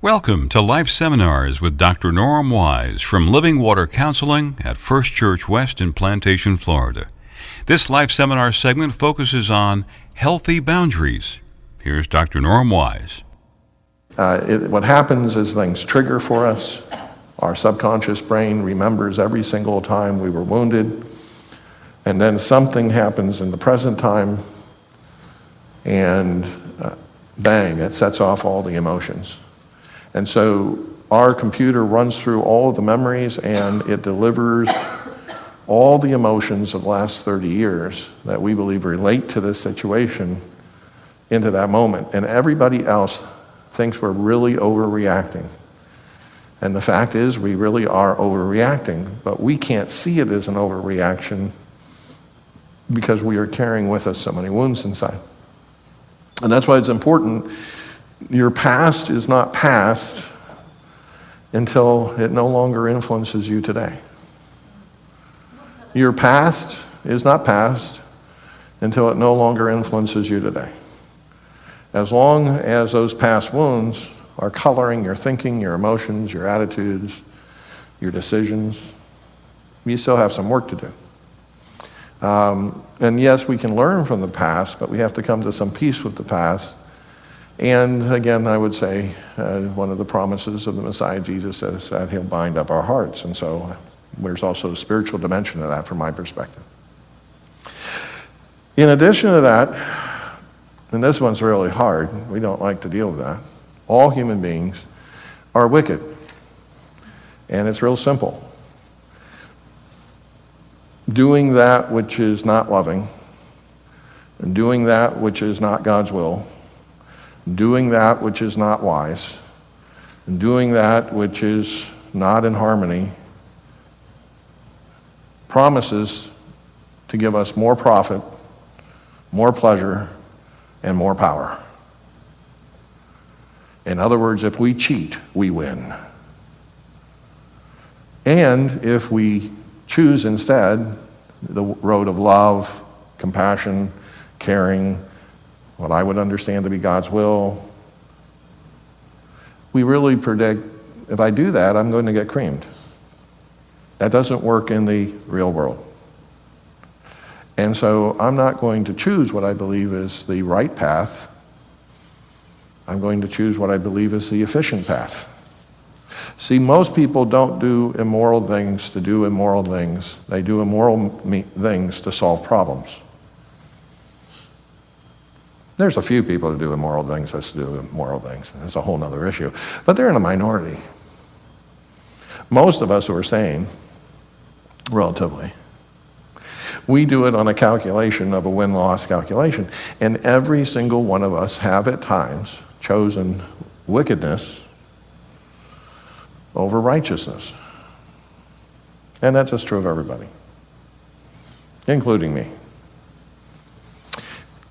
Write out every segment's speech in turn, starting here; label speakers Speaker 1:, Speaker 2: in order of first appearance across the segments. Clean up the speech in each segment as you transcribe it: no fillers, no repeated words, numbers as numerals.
Speaker 1: Welcome to Life Seminars with Dr. Norm Wise from Living Water Counseling at First Church West in Plantation, Florida. This Life Seminar segment focuses on healthy boundaries. Here's Dr. Norm Wise.
Speaker 2: What happens is things trigger for us. Our subconscious brain remembers every single time we were wounded, and then something happens in the present time, and bang, it sets off all the emotions. And so our computer runs through all of the memories and it delivers all the emotions of the last 30 years that we believe relate to this situation into that moment. And everybody else thinks we're really overreacting. And the fact is we really are overreacting, but we can't see it as an overreaction because we are carrying with us so many wounds inside. And that's why it's important. Your past is not past until it no longer influences you today. Your past is not past until it no longer influences you today. As long as those past wounds are coloring your thinking, your emotions, your attitudes, your decisions, you still have some work to do. And yes, we can learn from the past, but we have to come to some peace with the past. And again, I would say one of the promises of the Messiah Jesus is that he'll bind up our hearts. And so there's also a spiritual dimension to that from my perspective. In addition to that, and this one's really hard, we don't like to deal with that, all human beings are wicked. And it's real simple. Doing that which is not loving, and doing that which is not God's will, doing that which is not wise, and doing that which is not in harmony, promises to give us more profit, more pleasure, and more power. In other words, if we cheat, we win. And if we choose instead the road of love, compassion, caring, what I would understand to be God's will, we really predict, if I do that, I'm going to get creamed. That doesn't work in the real world. And so I'm not going to choose what I believe is the right path. I'm going to choose what I believe is the efficient path. See, most people don't do immoral things to do immoral things. They do immoral things to solve problems. There's a few people that do immoral things just to do immoral things. That's a whole other issue. But they're in a minority. Most of us who are sane, relatively, we do it on a calculation of a win-loss calculation. And every single one of us have at times chosen wickedness over righteousness. And that's just true of everybody, including me.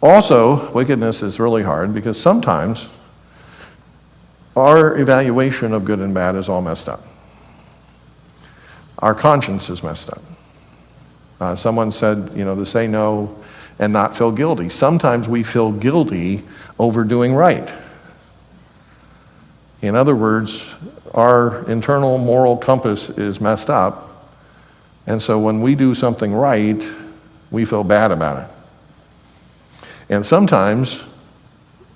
Speaker 2: Also, wickedness is really hard because sometimes our evaluation of good and bad is all messed up. Our conscience is messed up. Someone said, to say no and not feel guilty. Sometimes we feel guilty over doing right. In other words, our internal moral compass is messed up, and so when we do something right, we feel bad about it. And sometimes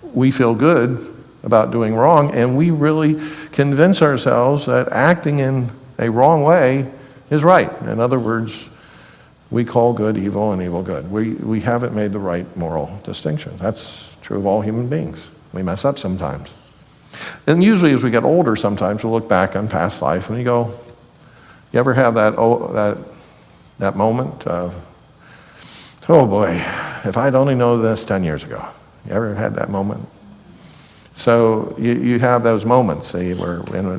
Speaker 2: we feel good about doing wrong, and we really convince ourselves that acting in a wrong way is right. In other words, we call good evil and evil good. We haven't made the right moral distinction. That's true of all human beings. We mess up sometimes. And usually as we get older, sometimes we'll look back on past life and we go, you ever have that moment of, oh boy, if I'd only known this 10 years ago. You ever had that moment? So you have those moments, see,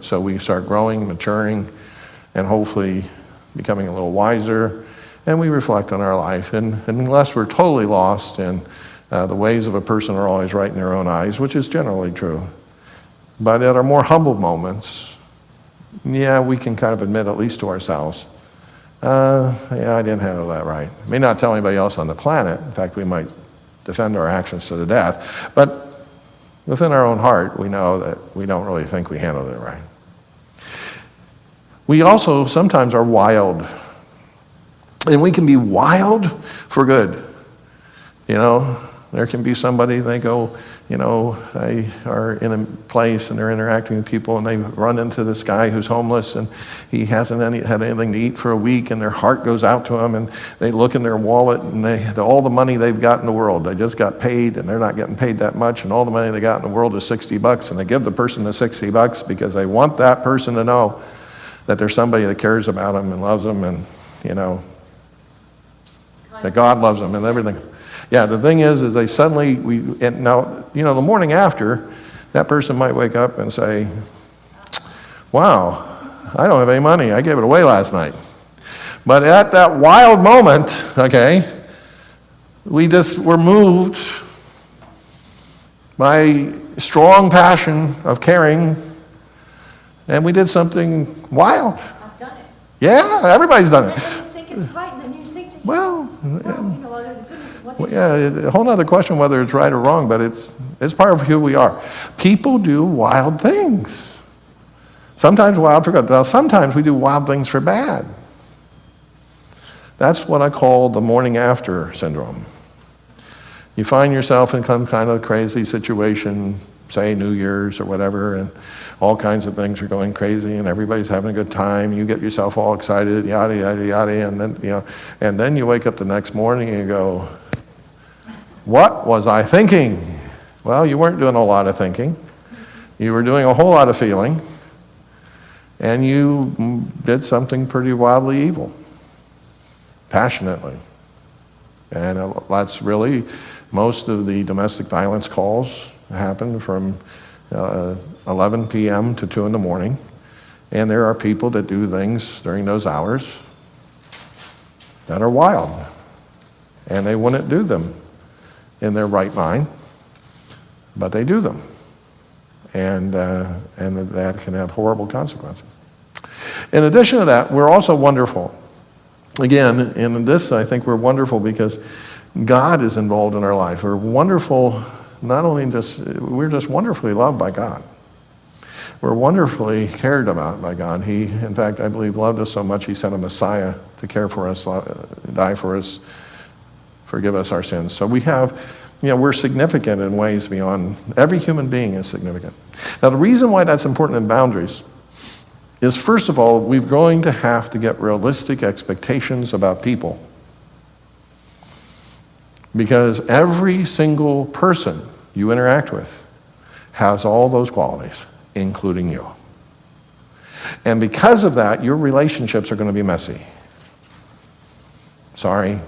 Speaker 2: so we start growing, maturing, and hopefully becoming a little wiser, and we reflect on our life. And unless we're totally lost and the ways of a person are always right in their own eyes, which is generally true. But at our more humble moments, we can kind of admit, at least to ourselves, I didn't handle that right. May not tell anybody else on the planet. In fact, we might defend our actions to the death. But within our own heart, we know that we don't really think we handled it right. We also sometimes are wild. And we can be wild for good. You know, there can be somebody, they go, you know, they are in a place and they're interacting with people and they run into this guy who's homeless and he hasn't had anything to eat for a week, and their heart goes out to him, and they look in their wallet and all the money they've got in the world, they just got paid and they're not getting paid that much, and all the money they got in the world is $60, and they give the person the $60 because they want that person to know that there's somebody that cares about them and loves them, and, you know, that God loves them and everything. Yeah, the thing is they suddenly, and now, you know, the morning after, that person might wake up and say, wow, I don't have any money. I gave it away last night. But at that wild moment, okay, we're moved by strong passion of caring, and we did something wild.
Speaker 3: I've done it.
Speaker 2: Yeah, everybody's done it.
Speaker 3: And then you think it's right, and then you think that
Speaker 2: Well,
Speaker 3: you know, the goodness of what
Speaker 2: well,
Speaker 3: they
Speaker 2: yeah, a whole other question whether it's right or wrong, but it's part of who we are. People do wild things. Sometimes wild for good. Now, sometimes we do wild things for bad. That's what I call the morning after syndrome. You find yourself in some kind of crazy situation, say New Year's or whatever, and all kinds of things are going crazy, and everybody's having a good time. You get yourself all excited, yada yada yada, and then you wake up the next morning and you go, "What was I thinking?" Well, you weren't doing a lot of thinking. You were doing a whole lot of feeling, and you did something pretty wildly evil, passionately, and that's really most of the domestic violence calls happen from 11 p.m. to 2 in the morning, and there are people that do things during those hours that are wild, and they wouldn't do them in their right mind, but they do them, and that can have horrible consequences. In addition to that, we're also wonderful. Again, in this, I think we're wonderful because God is involved in our life. We're wonderful. Not only we're just wonderfully loved by God. We're wonderfully cared about by God. He, in fact, I believe, loved us so much, he sent a Messiah to care for us, die for us, forgive us our sins. So we have, we're significant in ways beyond, every human being is significant. Now, the reason why that's important in boundaries is, first of all, we're going to have to get realistic expectations about people. Because every single person you interact with has all those qualities, including you. And because of that, your relationships are going to be messy. Sorry,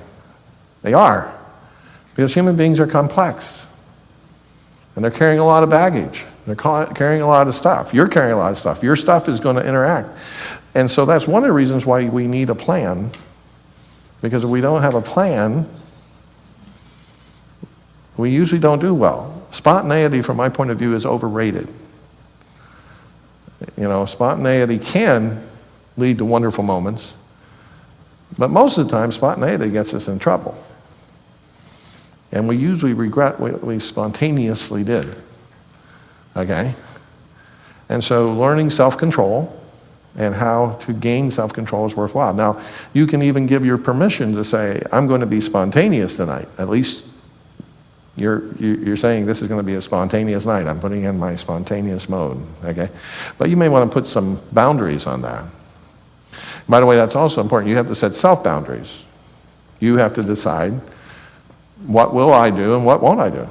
Speaker 2: they are. Because human beings are complex. And they're carrying a lot of baggage. They're carrying a lot of stuff. You're carrying a lot of stuff. Your stuff is going to interact. And so that's one of the reasons why we need a plan. Because if we don't have a plan, we usually don't do well. Spontaneity, from my point of view, is overrated. Spontaneity can lead to wonderful moments, but most of the time, spontaneity gets us in trouble. And we usually regret what we spontaneously did. Okay? And so learning self-control and how to gain self-control is worthwhile. Now, you can even give your permission to say, I'm going to be spontaneous tonight. At least you're saying this is going to be a spontaneous night. I'm putting in my spontaneous mode, okay? But you may want to put some boundaries on that. By the way, that's also important. You have to set self-boundaries. You have to decide, what will I do and what won't I do?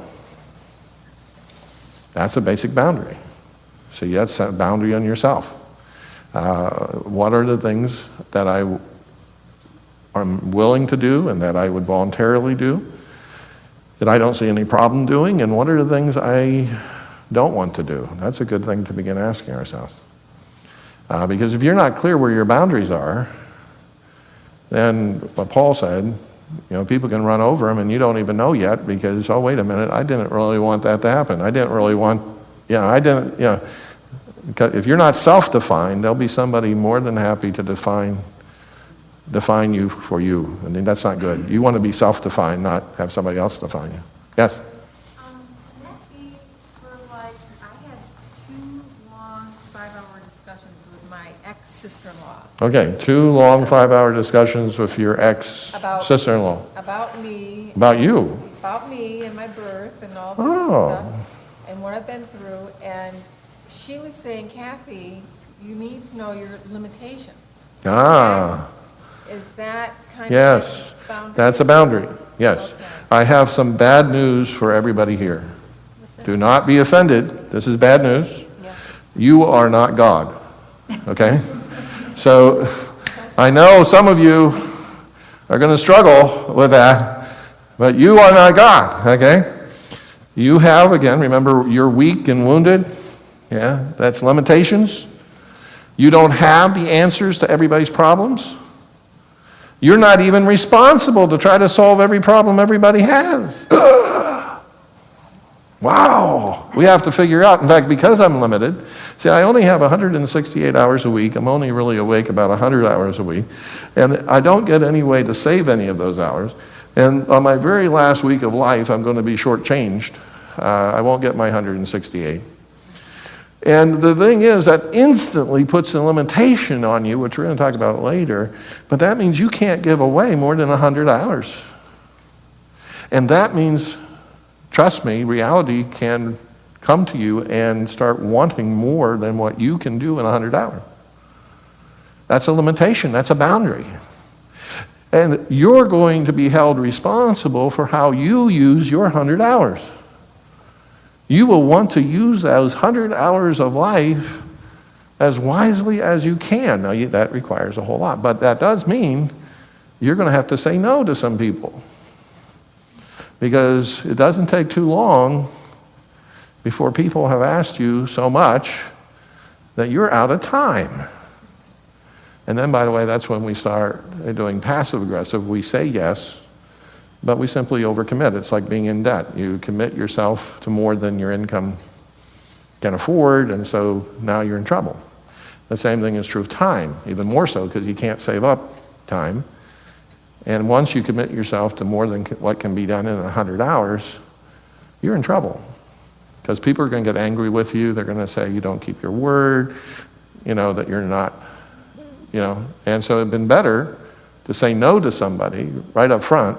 Speaker 2: That's a basic boundary. So you have to set a boundary on yourself. What are the things that I'm willing to do and that I would voluntarily do, that I don't see any problem doing, and what are the things I don't want to do? That's a good thing to begin asking ourselves. Because if you're not clear where your boundaries are, then what Paul said, people can run over them and you don't even know yet because, oh, wait a minute, I didn't really want that to happen. I didn't really want, if you're not self-defined, there'll be somebody more than happy to define you for you. I mean, that's not good. You want to be self-defined, not have somebody else define you. Yes?
Speaker 3: Can that be sort of
Speaker 4: like, I had 2 long 5-hour discussions with my ex-sister-in-law
Speaker 2: Okay, 2 long 5-hour discussions with your
Speaker 4: About-
Speaker 2: ex-sister-in-law.
Speaker 4: about me,
Speaker 2: About you?
Speaker 4: and my birth and all this
Speaker 2: Oh.
Speaker 4: stuff, and what I've been through, and she was saying, Kathy, you need to know your limitations.
Speaker 2: Ah,
Speaker 4: Is that kind of?
Speaker 2: yes,
Speaker 4: like a boundary?
Speaker 2: that's a boundary, yes.
Speaker 4: Okay.
Speaker 2: I have some bad news for everybody here. Do not be offended, this is bad news.
Speaker 4: Yeah.
Speaker 2: You are not God, okay? So, I know some of you are going to struggle with that, but you are not God, okay? You have, again, remember, you're weak and wounded. Yeah, that's limitations. You don't have the answers to everybody's problems. You're not even responsible to try to solve every problem everybody has. Wow. We have to figure out, in fact, because I'm limited, see, I only have 168 hours a week. I'm only really awake about 100 hours a week. And I don't get any way to save any of those hours. And on my very last week of life, I'm going to be shortchanged. I won't get my 168. And the thing is, that instantly puts a limitation on you, which we're going to talk about later. But that means you can't give away more than 100 hours. And that means, trust me, reality can come to you and start wanting more than what you can do in 100 hours. That's a limitation. That's a boundary. And you're going to be held responsible for how you use your 100 hours. You will want to use those 100 hours of life as wisely as you can. Now, that requires a whole lot, but that does mean you're going to have to say no to some people. Because it doesn't take too long before people have asked you so much that you're out of time. And then, by the way, that's when we start doing passive-aggressive. We say yes, but we simply overcommit. It's like being in debt. You commit yourself to more than your income can afford, and so now you're in trouble. The same thing is true of time, even more so, because you can't save up time. And once you commit yourself to more than what can be done in 100 hours, you're in trouble. Because people are going to get angry with you. They're going to say you don't keep your word, that you're not, And so it'd been better to say no to somebody right up front.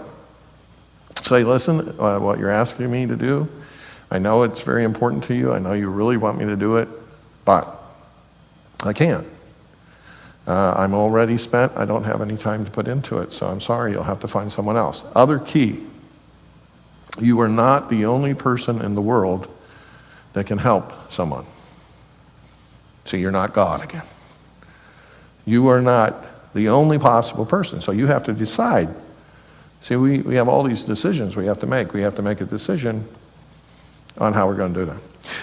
Speaker 2: Say, listen, what you're asking me to do, I know it's very important to you. I know you really want me to do it, but I can't. I'm already spent. I don't have any time to put into it, so I'm sorry. You'll have to find someone else. Other key, you are not the only person in the world that can help someone. See, you're not God again. You are not the only possible person, so you have to decide. See, we have all these decisions we have to make. We have to make a decision on how we're going to do that.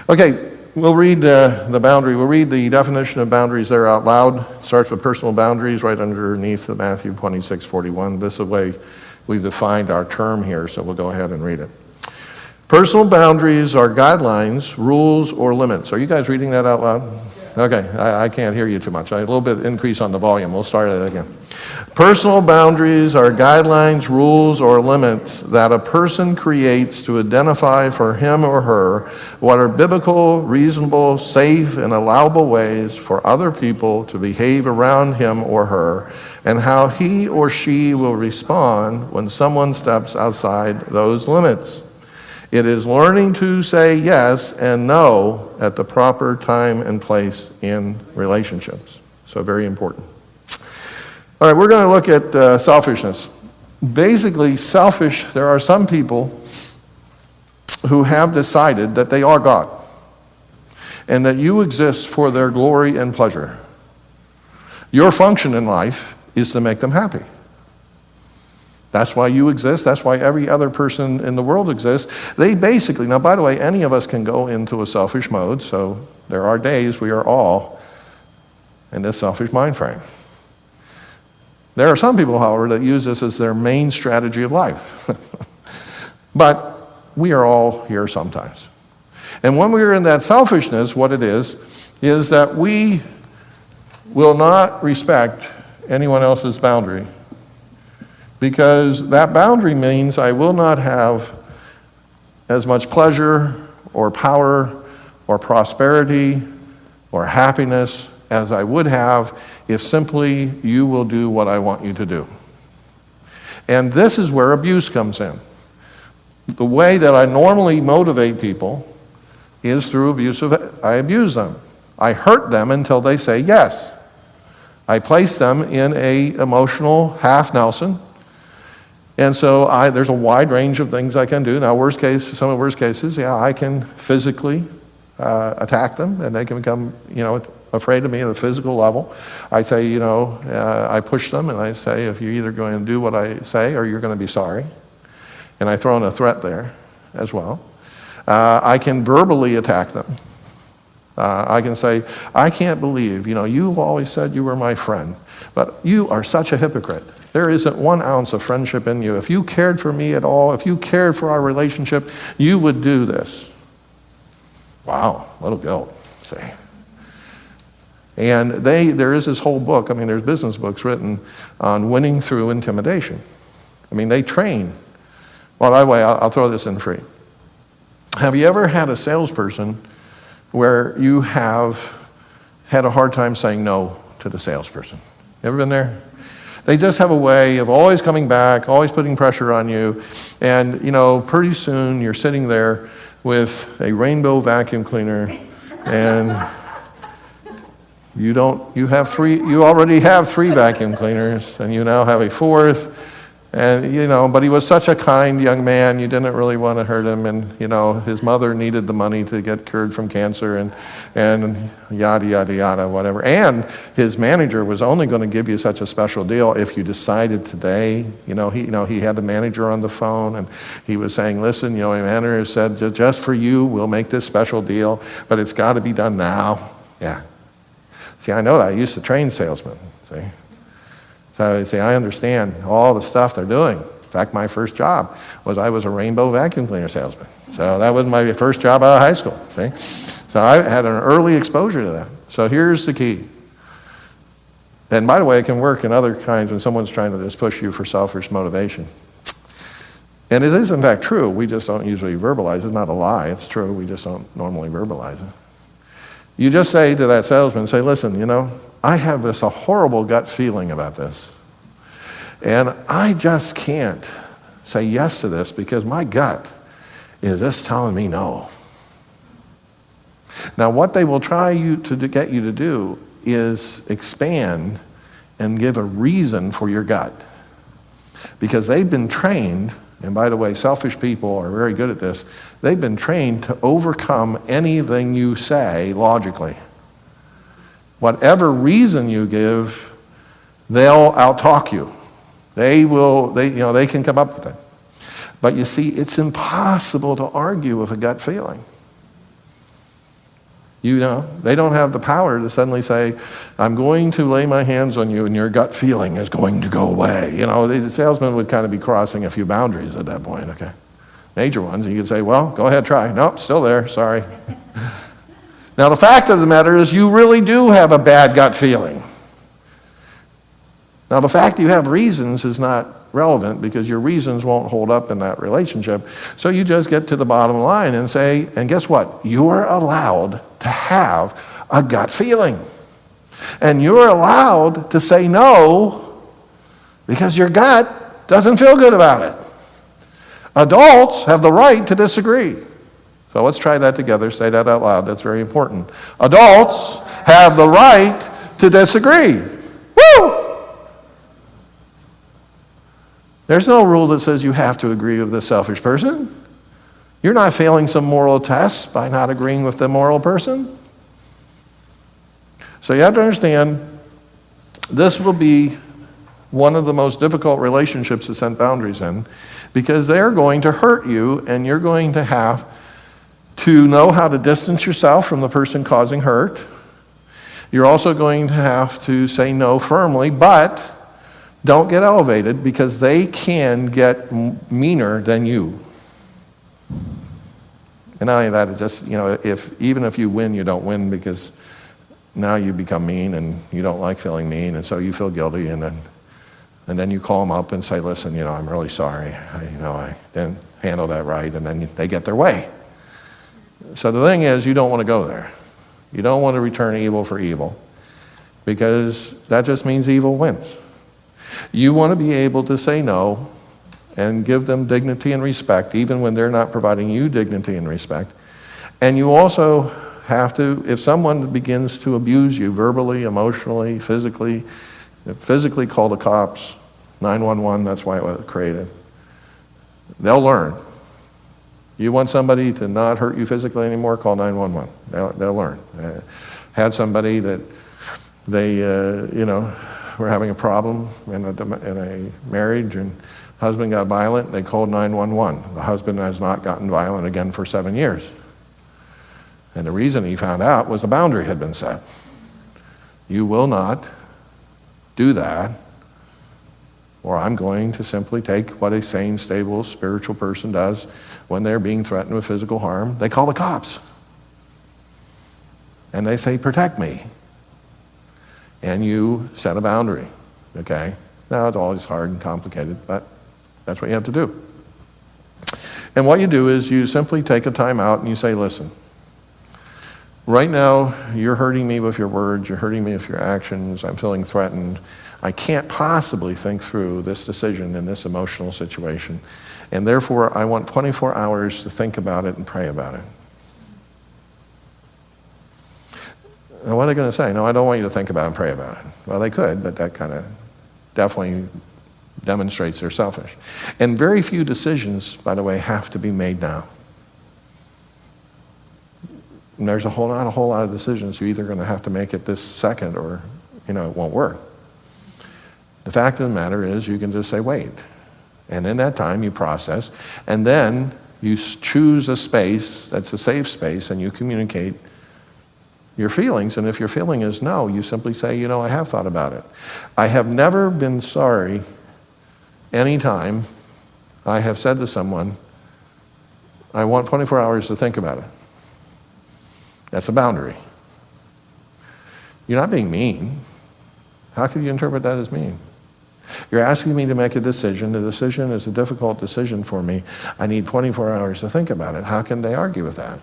Speaker 2: Okay, we'll read the boundary. We'll read the definition of boundaries there out loud. It starts with personal boundaries right underneath the Matthew 26:41. This is the way we've defined our term here, so we'll go ahead and read it. Personal boundaries are guidelines, rules, or limits. Are you guys reading that out loud? Okay, I can't hear you too much. A little bit increase on the volume. We'll start it again. Personal boundaries are guidelines, rules, or limits that a person creates to identify for him or her what are biblical, reasonable, safe, and allowable ways for other people to behave around him or her, and how he or she will respond when someone steps outside those limits. It is learning to say yes and no at the proper time and place in relationships. So very important. All right, we're going to look at selfishness. Basically, there are some people who have decided that they are God and that you exist for their glory and pleasure. Your function in life is to make them happy. That's why you exist. That's why every other person in the world exists. They basically, now by the way, any of us can go into a selfish mode, so there are days we are all in this selfish mind frame. There are some people, however, that use this as their main strategy of life. But we are all here sometimes. And when we are in that selfishness, what it is that we will not respect anyone else's boundary. Because that boundary means I will not have as much pleasure or power or prosperity or happiness as I would have if simply you will do what I want you to do. And this is where abuse comes in. The way that I normally motivate people is through I abuse them. I hurt them until they say yes. I place them in a emotional half Nelson. And so there's a wide range of things I can do. Now, some of the worst cases, I can physically attack them, and they can become, afraid of me at a physical level. I say, I push them, and I say, if you're either going to do what I say or you're going to be sorry. And I throw in a threat there as well. I can verbally attack them. I can say, I can't believe, you've always said you were my friend, but you are such a hypocrite. There isn't 1 ounce of friendship in you. If you cared for me at all, if you cared for our relationship, you would do this. Wow, little guilt, see. And there is this whole book, there's business books written on winning through intimidation. They train. Well, by the way, I'll throw this in free. Have you ever had a salesperson where you have had a hard time saying no to the salesperson? You ever been there? They just have a way of always coming back, always putting pressure on you. And, pretty soon you're sitting there with a rainbow vacuum cleaner and you already have 3 vacuum cleaners and you now have a 4th. And, but he was such a kind young man, you didn't really want to hurt him. And, his mother needed the money to get cured from cancer and yada, yada, yada, whatever. And his manager was only going to give you such a special deal if you decided today. He had the manager on the phone and he was saying, listen, the manager said, just for you, we'll make this special deal, but it's got to be done now. Yeah. See, I know that. I used to train salesmen, see. So see, I understand all the stuff they're doing. In fact, my first job I was a rainbow vacuum cleaner salesman. So that was my first job out of high school, see? So I had an early exposure to that. So here's the key. And by the way, it can work in other kinds when someone's trying to just push you for selfish motivation. And it is in fact true, we just don't usually verbalize it. It's not a lie, it's true, we just don't normally verbalize it. You just say to that salesman, say, listen, I have a horrible gut feeling about this. And I just can't say yes to this because my gut is just telling me no. Now, what they will try to get you to do is expand and give a reason for your gut. Because they've been trained, and by the way, selfish people are very good at this, they've been trained to overcome anything you say logically. Whatever reason you give, they'll outtalk you. They can come up with it. But you see, it's impossible to argue with a gut feeling. They don't have the power to suddenly say, I'm going to lay my hands on you and your gut feeling is going to go away. The salesman would kind of be crossing a few boundaries at that point, okay? Major ones, and you could say, well, go ahead, try. Nope, still there, sorry. Now, the fact of the matter is you really do have a bad gut feeling. Now, the fact you have reasons is not relevant because your reasons won't hold up in that relationship. So you just get to the bottom line and say, and guess what? You're allowed to have a gut feeling. And you're allowed to say no because your gut doesn't feel good about it. Adults have the right to disagree. So let's try that together. Say that out loud. That's very important. Adults have the right to disagree. Woo! There's no rule that says you have to agree with this selfish person. You're not failing some moral test by not agreeing with the moral person. So you have to understand, this will be one of the most difficult relationships to set boundaries in because they're going to hurt you and you're going to have to know how to distance yourself from the person causing hurt. You're also going to have to say no firmly, but don't get elevated because they can get meaner than you. And not only that, it's just, even if you win, you don't win because now you become mean and you don't like feeling mean and so you feel guilty and then you call them up and say, listen, I'm really sorry. I didn't handle that right, and then they get their way. So the thing is, you don't want to go there. You don't want to return evil for evil, because that just means evil wins. You want to be able to say no and give them dignity and respect, even when they're not providing you dignity and respect. And you also have to, if someone begins to abuse you verbally, emotionally, physically call the cops, 911, that's why it was created. They'll learn. You want somebody to not hurt you physically anymore, call 911. They'll learn. Had somebody that they, were having a problem in a marriage, and husband got violent, they called 911. The husband has not gotten violent again for 7 years. And the reason he found out was a boundary had been set. You will not do that, or I'm going to simply take what a sane, stable, spiritual person does when they're being threatened with physical harm. They call the cops. And they say, protect me. And you set a boundary, okay? Now, it's always hard and complicated, but that's what you have to do. And what you do is you simply take a time out and you say, listen, right now, you're hurting me with your words, you're hurting me with your actions, I'm feeling threatened. I can't possibly think through this decision in this emotional situation. And therefore, I want 24 hours to think about it and pray about it. Now, what are they going to say? No, I don't want you to think about it and pray about it. Well, they could, but that kind of definitely demonstrates they're selfish. And very few decisions, by the way, have to be made now. And there's not a whole lot of decisions you're either going to have to make it this second or, it won't work. The fact of the matter is you can just say, wait. And in that time, you process. And then you choose a space that's a safe space, and you communicate your feelings. And if your feeling is no, you simply say, I have thought about it. I have never been sorry any time I have said to someone, I want 24 hours to think about it. That's a boundary. You're not being mean. How could you interpret that as mean? You're asking me to make a decision. The decision is a difficult decision for me. I need 24 hours to think about it. How can they argue with that?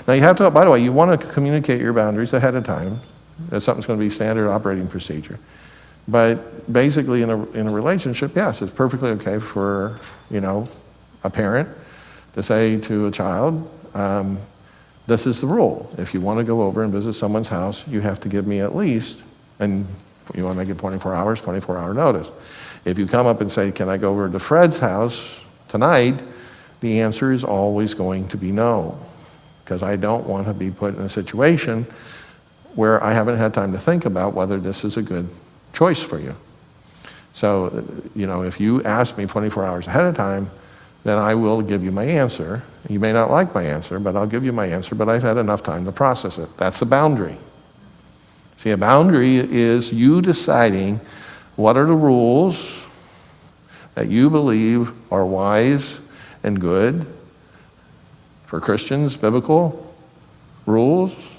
Speaker 2: Now you have to, by the way, you want to communicate your boundaries ahead of time. That something's going to be standard operating procedure. But basically in a relationship, yes, it's perfectly okay for, a parent to say to a child, this is the rule. If you want to go over and visit someone's house, you have to give me at least, and you want to make it 24 hours, 24-hour notice. If you come up and say, can I go over to Fred's house tonight? The answer is always going to be no, because I don't want to be put in a situation where I haven't had time to think about whether this is a good choice for you. So, if you ask me 24 hours ahead of time, then I will give you my answer. You may not like my answer, but I'll give you my answer, but I've had enough time to process it. That's a boundary. See, a boundary is you deciding what are the rules that you believe are wise and good for Christians, biblical rules.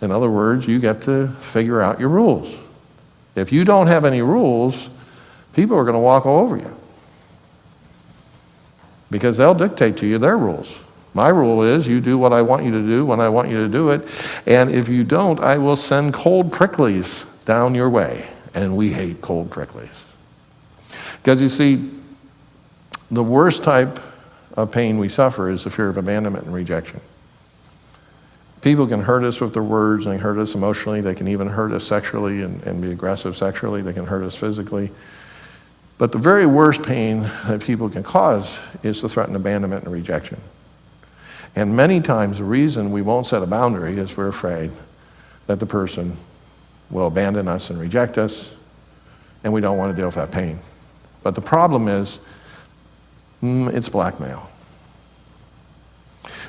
Speaker 2: In other words, you get to figure out your rules. If you don't have any rules, people are going to walk all over you, because they'll dictate to you their rules. My rule is you do what I want you to do when I want you to do it, and if you don't, I will send cold pricklies down your way. And we hate cold pricklies. Because you see, the worst type of pain we suffer is the fear of abandonment and rejection. People can hurt us with their words, and they hurt us emotionally, they can even hurt us sexually and be aggressive sexually, they can hurt us physically. But the very worst pain that people can cause is the threatened abandonment and rejection. And many times the reason we won't set a boundary is we're afraid that the person will abandon us and reject us, and we don't want to deal with that pain. But the problem is, it's blackmail.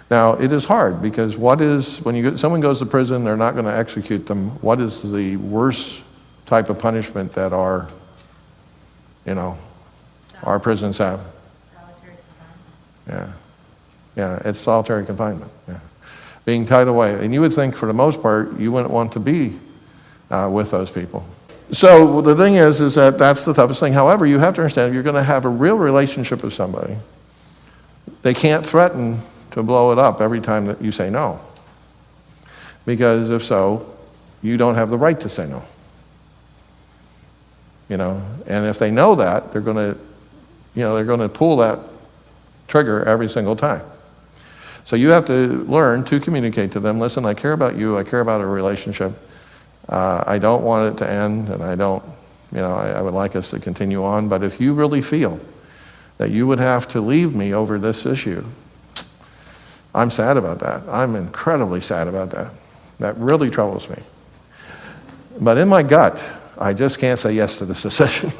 Speaker 2: Now, it is hard, because when someone goes to prison, they're not going to execute them. What is the worst type of punishment that our prisons have?
Speaker 4: Solitary confinement.
Speaker 2: Yeah, it's solitary confinement. Yeah. Being tied away. And you would think, for the most part, you wouldn't want to be with those people. So the thing is that that's the toughest thing. However, you have to understand, if you're going to have a real relationship with somebody, they can't threaten to blow it up every time that you say no. Because if so, you don't have the right to say no. And if they know that, they're going to pull that trigger every single time. So you have to learn to communicate to them, listen, I care about you, I care about our relationship. I don't want it to end, and I would like us to continue on, but if you really feel that you would have to leave me over this issue, I'm sad about that. I'm incredibly sad about that. That really troubles me. But in my gut, I just can't say yes to this decision.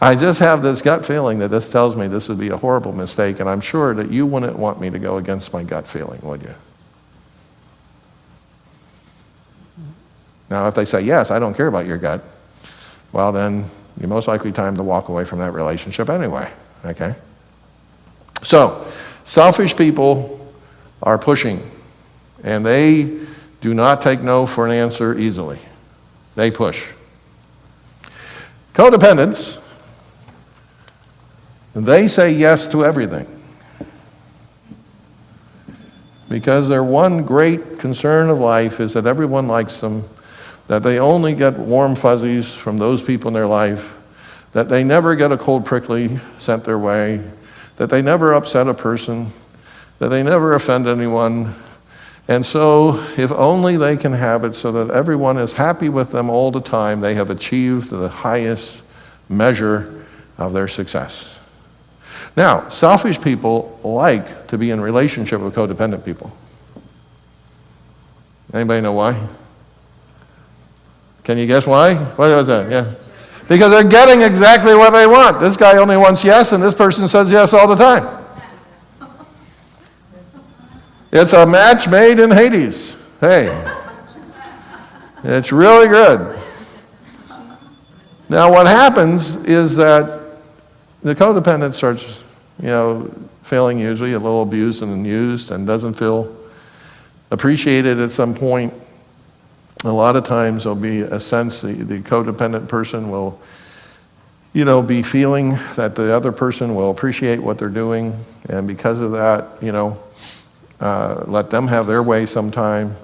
Speaker 2: I just have this gut feeling that this tells me this would be a horrible mistake, and I'm sure that you wouldn't want me to go against my gut feeling, would you? Now, if they say, yes, I don't care about your gut, well, then you're most likely time to walk away from that relationship anyway, okay? So, selfish people are pushing, and they do not take no for an answer easily. They push. Codependents, they say yes to everything. Because their one great concern of life is that everyone likes them, that they only get warm fuzzies from those people in their life, that they never get a cold prickly sent their way, that they never upset a person, that they never offend anyone. And so, if only they can have it so that everyone is happy with them all the time, they have achieved the highest measure of their success. Now, selfish people like to be in relationship with codependent people. Anybody know why? Can you guess why? What was that? Yeah. Because they're getting exactly what they want. This guy only wants yes, and this person says yes all the time. It's a match made in Hades. Hey. It's really good. Now what happens is that the codependent starts, feeling usually a little abused and used and doesn't feel appreciated at some point. A lot of times there'll be a sense the codependent person will, be feeling that the other person will appreciate what they're doing, and because of that, let them have their way sometime.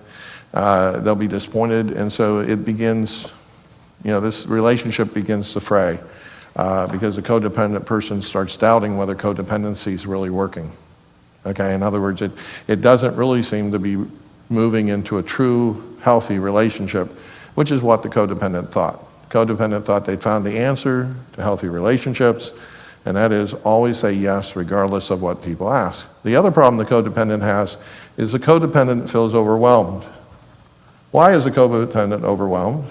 Speaker 2: They'll be disappointed, and so it begins, this relationship begins to fray because the codependent person starts doubting whether codependency is really working. Okay, in other words, it doesn't really seem to be moving into a true, healthy relationship, which is what the codependent thought. Codependent thought they'd found the answer to healthy relationships, and that is always say yes regardless of what people ask. The other problem the codependent has is the codependent feels overwhelmed. Why is the codependent overwhelmed?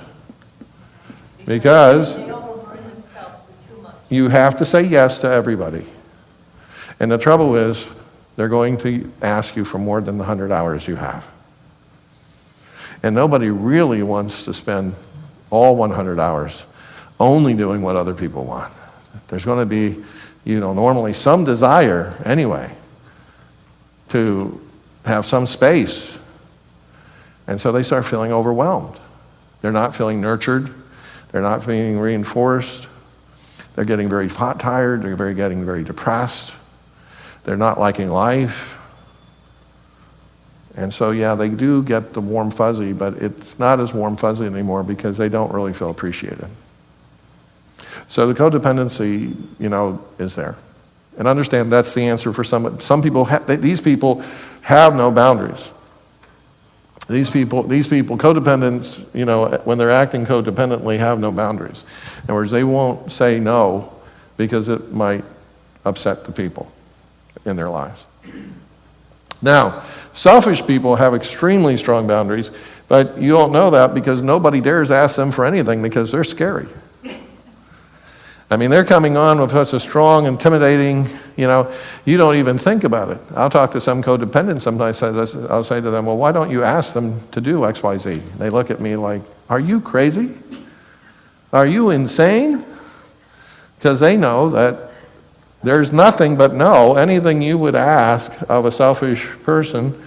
Speaker 2: Because
Speaker 3: they overburden themselves with too much.
Speaker 2: you have to say yes to everybody. And the trouble is, they're going to ask you for more than the 100 hours you have. And nobody really wants to spend all 100 hours only doing what other people want. There's going to be, normally some desire anyway to have some space. And so they start feeling overwhelmed. They're not feeling nurtured. They're not feeling reinforced. They're getting very tired. They're getting very depressed. They're not liking life. And so, they do get the warm fuzzy, but it's not as warm fuzzy anymore because they don't really feel appreciated. So the codependency, is there. And understand that's the answer for some people. These people have no boundaries. These people, codependents, when they're acting codependently, have no boundaries. In other words, they won't say no because it might upset the people in their lives. Now, selfish people have extremely strong boundaries, but you don't know that because nobody dares ask them for anything because they're scary. I mean, they're coming on with such a strong, intimidating, you don't even think about it. I'll talk to some codependents sometimes, I'll say to them, well, why don't you ask them to do X, Y, Z? They look at me like, are you crazy? Are you insane? Because they know that there's nothing but no. Anything you would ask of a selfish person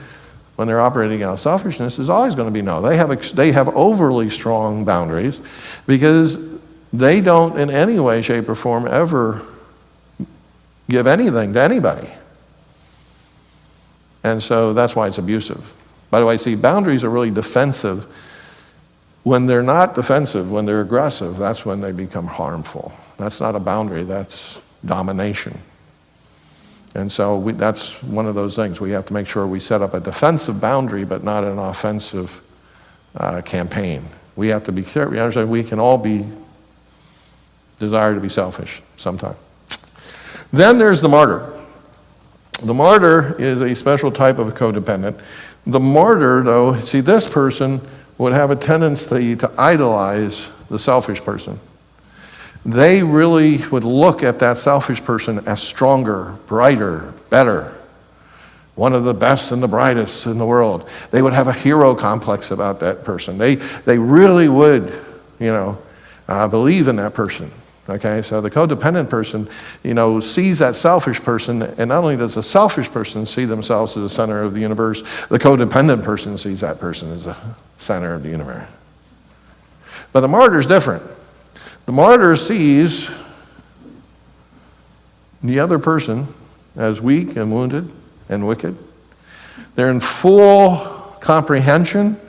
Speaker 2: when they're operating out of selfishness is always going to be no. They have overly strong boundaries because they don't in any way, shape, or form ever give anything to anybody. And so that's why it's abusive. By the way, see, boundaries are really defensive. When they're not defensive, when they're aggressive, that's when they become harmful. That's not a boundary, that's domination. And so that's one of those things. We have to make sure we set up a defensive boundary, but not an offensive campaign. We have to be careful. You understand, we can all desire to be selfish sometime. Then there's the martyr. The martyr is a special type of a codependent. The martyr, though, see, this person would have a tendency to idolize the selfish person. They really would look at that selfish person as stronger, brighter, better, one of the best and the brightest in the world. They would have a hero complex about that person. They really would, believe in that person. Okay, so the codependent person, sees that selfish person, and not only does the selfish person see themselves as the center of the universe, the codependent person sees that person as the center of the universe. But the martyr is different. The martyr sees the other person as weak and wounded and wicked. They're in full comprehension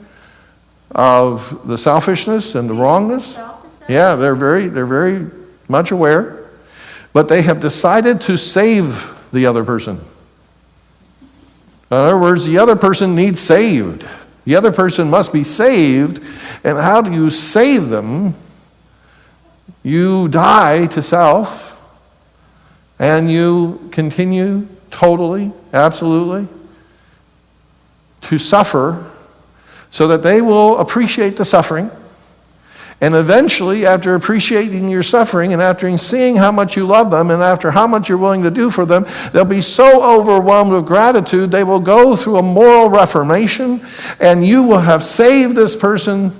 Speaker 2: of the selfishness and the wrongness. Yeah, they're very much aware, but they have decided to save the other person. In other words, the other person needs saved. The other person must be saved. And how do you save them? You die to self, and you continue totally, absolutely, to suffer so that they will appreciate the suffering. And eventually, after appreciating your suffering and after seeing how much you love them and after how much you're willing to do for them, they'll be so overwhelmed with gratitude, they will go through a moral reformation, and you will have saved this person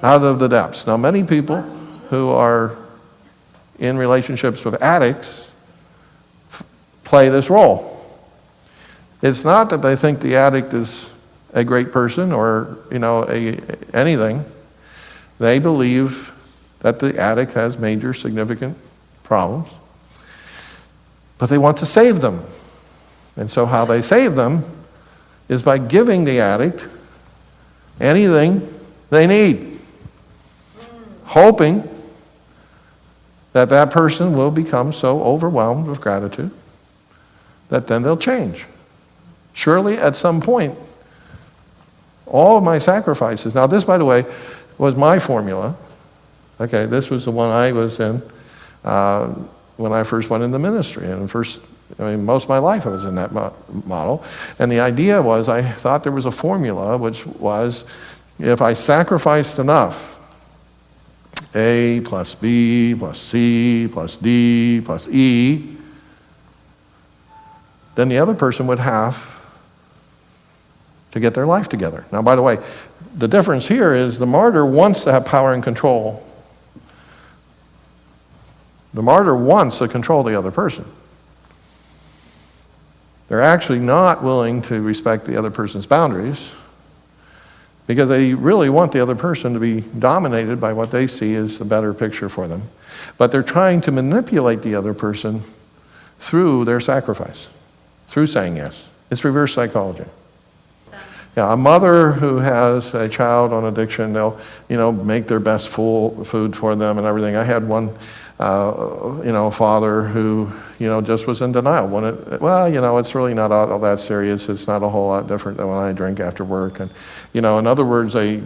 Speaker 2: out of the depths. Now, many people who are in relationships with addicts play this role. It's not that they think the addict is a great person or, anything. They believe that the addict has major significant problems, but they want to save them. And so how they save them is by giving the addict anything they need, hoping that that person will become so overwhelmed with gratitude that then they'll change. Surely at some point, all of my sacrifices, now this, by the way, was my formula. Okay, this was the one I was in when I first went into ministry. And most of my life I was in that model. And the idea was, I thought there was a formula, which was, if I sacrificed enough, A plus B plus C plus D plus E, then the other person would have to get their life together. Now, by the way, the difference here is the martyr wants to have power and control. The martyr wants to control the other person. They're actually not willing to respect the other person's boundaries because they really want the other person to be dominated by what they see as the better picture for them. But they're trying to manipulate the other person through their sacrifice, through saying yes. It's reverse psychology. Yeah, a mother who has a child on addiction, they'll, make their best food for them and everything. I had one, father who, just was in denial. It's really not all that serious. It's not a whole lot different than when I drink after work. And, in other words, they're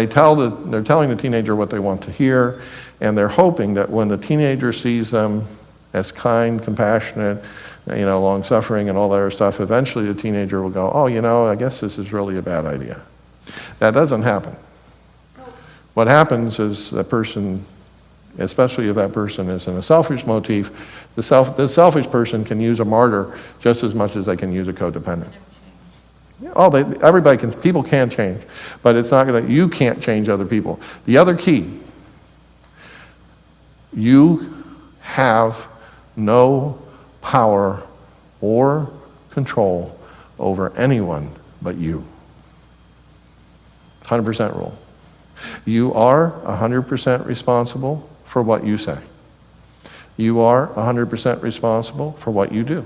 Speaker 2: telling the teenager what they want to hear, and they're hoping that when the teenager sees them as kind, compassionate, long-suffering and all that other stuff, eventually the teenager will go, I guess this is really a bad idea. That doesn't happen. What happens is the person, especially if that person is in a selfish motif, the selfish person can use a martyr just as much as they can use a codependent. People can change, but it's not you can't change other people. The other key, you have no power or control over anyone but you. 100% rule. You are 100% responsible for what you say. You are 100% responsible for what you do.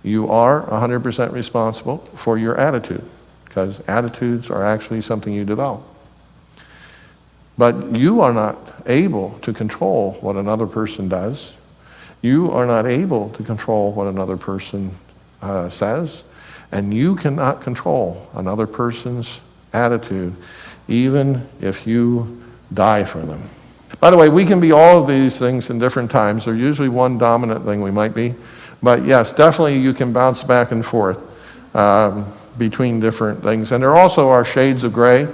Speaker 2: You are 100% responsible for your attitude, because attitudes are actually something you develop. But you are not able to control what another person does. You are not able to control what another person says. And you cannot control another person's attitude, even if you die for them. By the way, we can be all of these things in different times. There's usually one dominant thing we might be. But yes, definitely you can bounce back and forth between different things. And there also are shades of gray.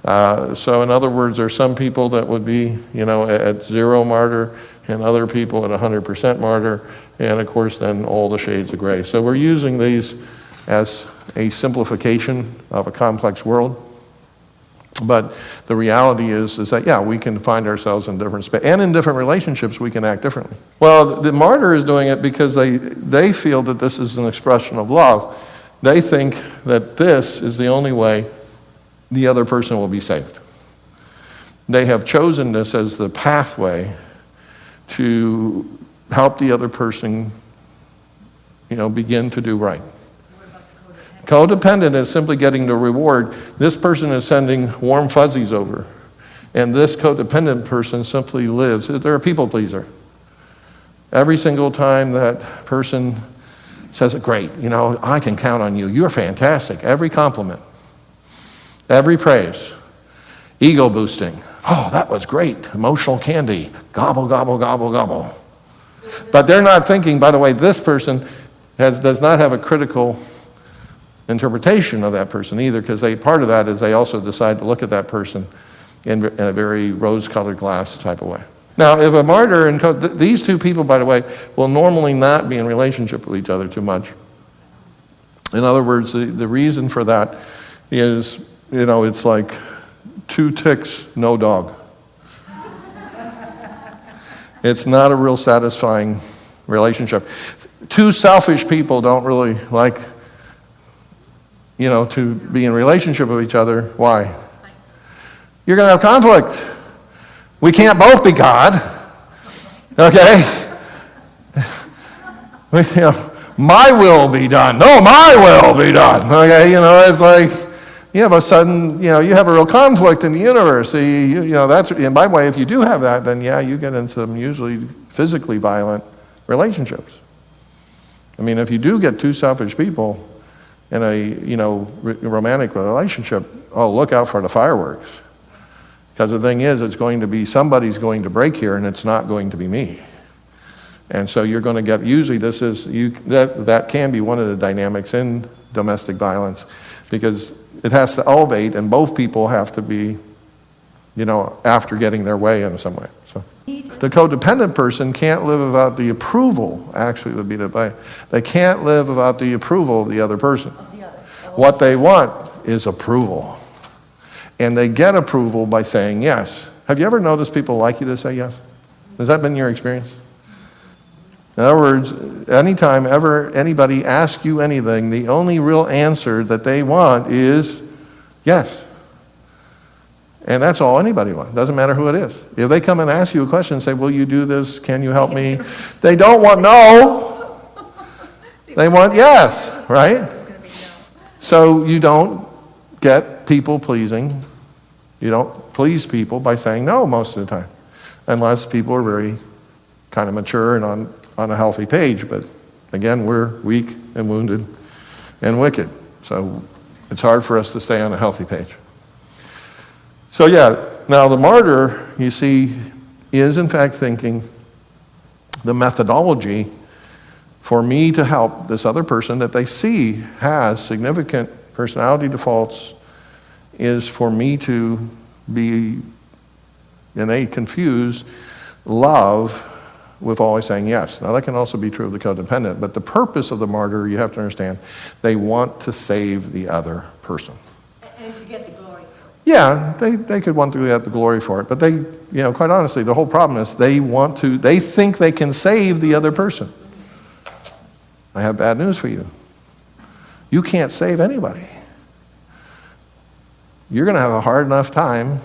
Speaker 2: So in other words, there are some people that would be, at 0 martyr, and other people at 100% martyr, and of course then all the shades of gray. So we're using these as a simplification of a complex world. But the reality is that, yeah, we can find ourselves in different spaces. And in different relationships, we can act differently. Well, the martyr is doing it because they feel that this is an expression of love. They think that this is the only way the other person will be saved. They have chosen this as the pathway to help the other person, begin to do right. Codependent is simply getting the reward. This person is sending warm fuzzies over. And this codependent person simply lives. They're a people pleaser. Every single time that person says, great, I can count on you. You're fantastic. Every compliment. Every praise. Ego boosting. Oh, that was great. Emotional candy. Gobble, gobble, gobble, gobble. But they're not thinking, by the way, this person does not have a critical interpretation of that person either, because part of that is they also decide to look at that person in a very rose-colored glass type of way. Now, if a martyr and these two people, by the way, will normally not be in relationship with each other too much. In other words, the reason for that is, it's like 2 ticks, no dog. It's not a real satisfying relationship. 2 selfish people don't really like to be in relationship with each other. Why? You're going to have conflict. We can't both be God. Okay? My will be done. No, my will be done. Okay? It's like, you have a sudden, you have a real conflict in the universe. That's, and by the way, if you do have that, then yeah, you get into some usually physically violent relationships. I mean, if you do get 2 selfish people in a romantic relationship, look out for the fireworks, because the thing is, it's going to be somebody's going to break here, and it's not going to be me. And so you're going to get, usually that can be one of the dynamics in domestic violence, because it has to elevate, and both people have to be after getting their way in some way. So the codependent person can't live without the approval, actually would be they can't live without the approval of the other person. What they want is approval. And they get approval by saying yes. Have you ever noticed people like you to say yes? Has that been your experience? In other words, anytime ever anybody asks you anything, the only real answer that they want is yes. And that's all anybody wants. Doesn't matter who it is. If they come and ask you a question and say, will you do this? Can you help me? They don't want no. They want yes, right? So you don't get people pleasing. You don't please people by saying no most of the time, unless people are very kind of mature and on a healthy page. But again, we're weak and wounded and wicked. So it's hard for us to stay on a healthy page. So yeah, now the martyr, you see, is in fact thinking the methodology for me to help this other person that they see has significant personality defaults is for me to be, and they confuse love with always saying yes. Now that can also be true of the codependent, but the purpose of the martyr, you have to understand, they want to save the other person.
Speaker 3: And to get the glory.
Speaker 2: Yeah, they could want to get the glory for it, but they, quite honestly, the whole problem is they think they can save the other person. I have bad news for you. You can't save anybody. You're going to have a hard enough time,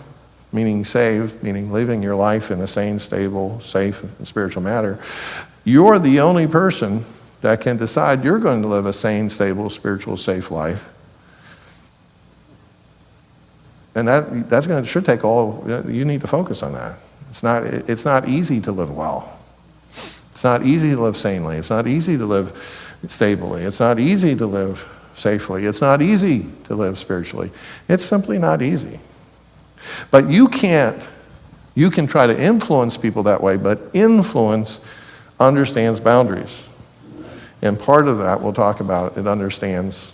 Speaker 2: meaning saved, meaning living your life in a sane, stable, safe, and spiritual manner. You're the only person that can decide you're going to live a sane, stable, spiritual, safe life. And that's going to should take all, you need to focus on that. It's not easy to live well. It's not easy to live sanely. It's not easy to live stably. It's not easy to live safely. It's not easy to live spiritually. It's simply not easy. But you can try to influence people that way, but influence understands boundaries. And part of that, we'll talk about, it understands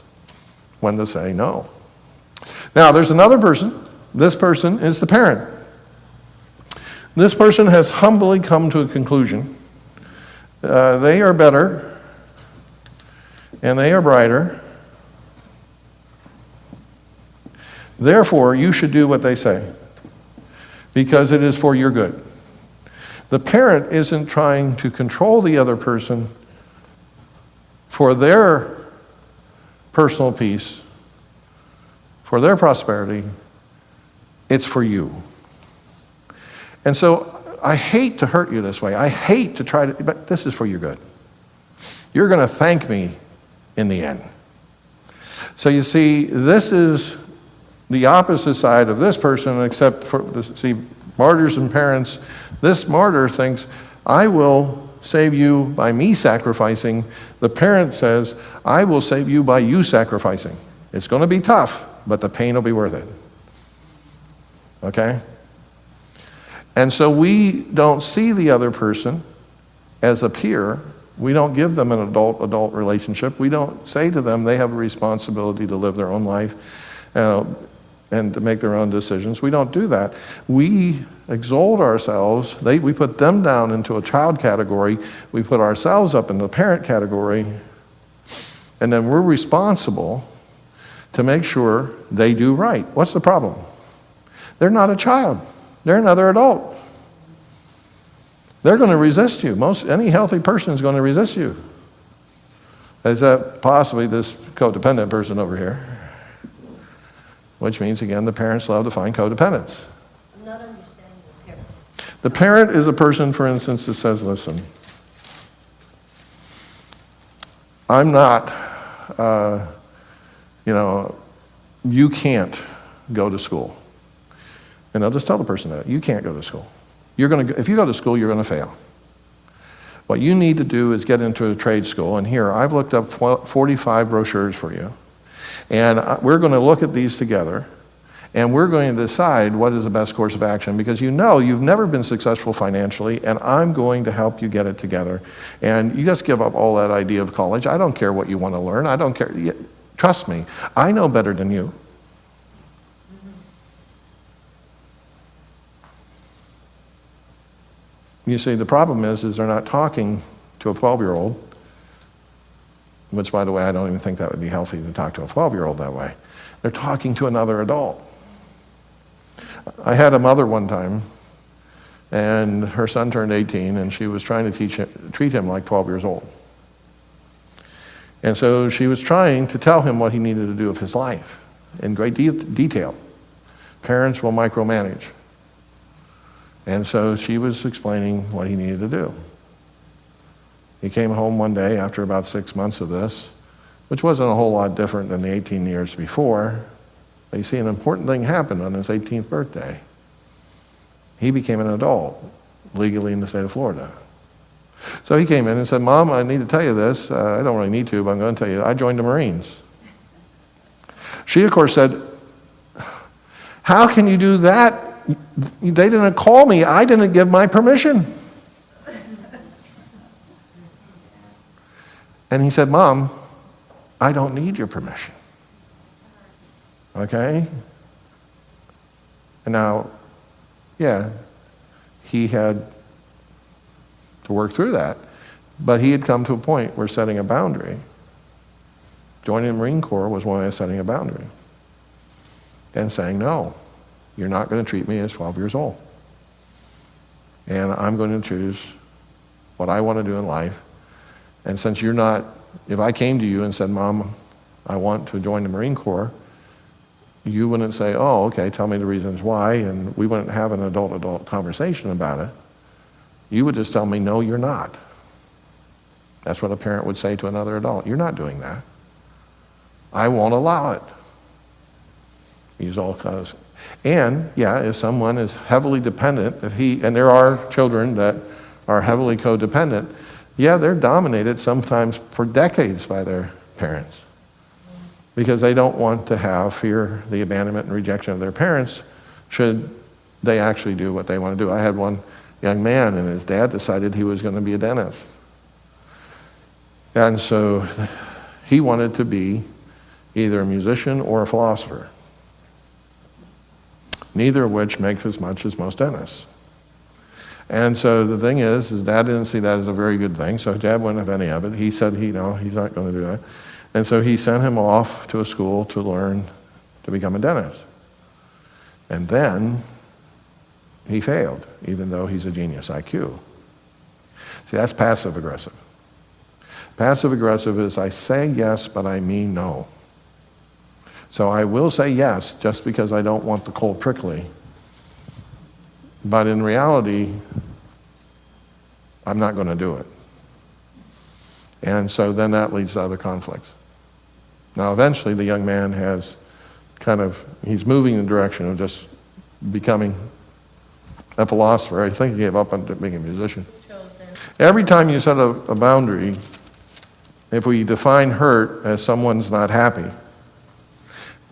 Speaker 2: when to say no. Now, there's another person. This person is the parent. This person has humbly come to a conclusion. They are better, and they are brighter. Therefore, you should do what they say, because it is for your good. The parent isn't trying to control the other person for their personal peace, for their prosperity. It's for you. And so I hate to hurt you this way. I hate to try to, but this is for your good. You're going to thank me in the end. So you see, this is the opposite side of this person, except for, martyrs and parents. This martyr thinks, I will save you by me sacrificing. The parent says, I will save you by you sacrificing. It's going to be tough, but the pain will be worth it. Okay? And so we don't see the other person as a peer. We don't give them an adult relationship. We don't say to them they have a responsibility to live their own life and to make their own decisions. We don't do that. We exalt ourselves. We put them down into a child category. We put ourselves up in the parent category. And then we're responsible to make sure they do right. What's the problem? They're not a child. They're another adult. They're going to resist you. Any healthy person is going to resist you. Except possibly this codependent person over here. Which means, again, the parents love to find codependents.
Speaker 3: I'm not understanding the parent.
Speaker 2: The parent is a person, for instance, that says, listen, I'm not, you can't go to school. And they'll just tell the person that, you can't go to school. If you go to school, you're going to fail. What you need to do is get into a trade school. And here, I've looked up 45 brochures for you. And we're going to look at these together. And we're going to decide what is the best course of action, because you know you've never been successful financially, and I'm going to help you get it together. And you just give up all that idea of college. I don't care what you want to learn. I don't care. Trust me, I know better than you. You see, the problem is they're not talking to a 12-year-old, which, by the way, I don't even think that would be healthy to talk to a 12-year-old that way. They're talking to another adult. I had a mother one time, and her son turned 18, and she was trying to treat him like 12 years old. And so she was trying to tell him what he needed to do with his life in great detail. Parents will micromanage. And so she was explaining what he needed to do. He came home one day after about 6 months of this, which wasn't a whole lot different than the 18 years before. But you see, an important thing happened on his 18th birthday. He became an adult, legally in the state of Florida. So he came in and said, Mom, I need to tell you this. I don't really need to, but I'm going to tell you. I joined the Marines. She, of course, said, how can you do that? They didn't call me. I didn't give my permission. And he said, Mom, I don't need your permission. Okay? And now, yeah, he had to work through that. But he had come to a point where setting a boundary, joining the Marine Corps was one way of setting a boundary. And saying, no, you're not going to treat me as 12 years old. And I'm going to choose what I want to do in life. And since you're not, if I came to you and said, Mom, I want to join the Marine Corps, you wouldn't say, oh, okay, tell me the reasons why, and we wouldn't have an adult conversation about it. You would just tell me, no, you're not. That's what a parent would say to another adult. You're not doing that. I won't allow it. Use all cause. And, yeah, if someone is heavily dependent, and there are children that are heavily codependent, yeah, they're dominated sometimes for decades by their parents because they don't want to fear the abandonment and rejection of their parents should they actually do what they want to do. I had one young man, and his dad decided he was going to be a dentist. And so he wanted to be either a musician or a philosopher, neither of which makes as much as most dentists. And so the thing is Dad didn't see that as a very good thing, so Dad wouldn't have any of it. He said he's not going to do that. And so he sent him off to a school to learn to become a dentist. And then he failed, even though he's a genius IQ. See, that's passive aggressive. Passive aggressive is I say yes, but I mean no. So I will say yes just because I don't want the cold prickly. But in reality, I'm not going to do it. And so then that leads to other conflicts. Now eventually the young man he's moving in the direction of just becoming a philosopher. I think he gave up on being a musician. Every time you set a boundary, if we define hurt as someone's not happy,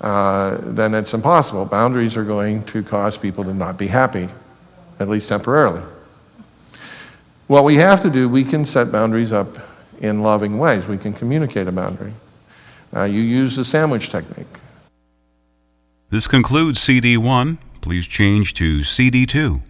Speaker 2: then it's impossible. Boundaries are going to cause people to not be happy, at least temporarily. What we have to do, we can set boundaries up in loving ways. We can communicate a boundary. You use the sandwich technique.
Speaker 1: This concludes CD1. Please change to CD2.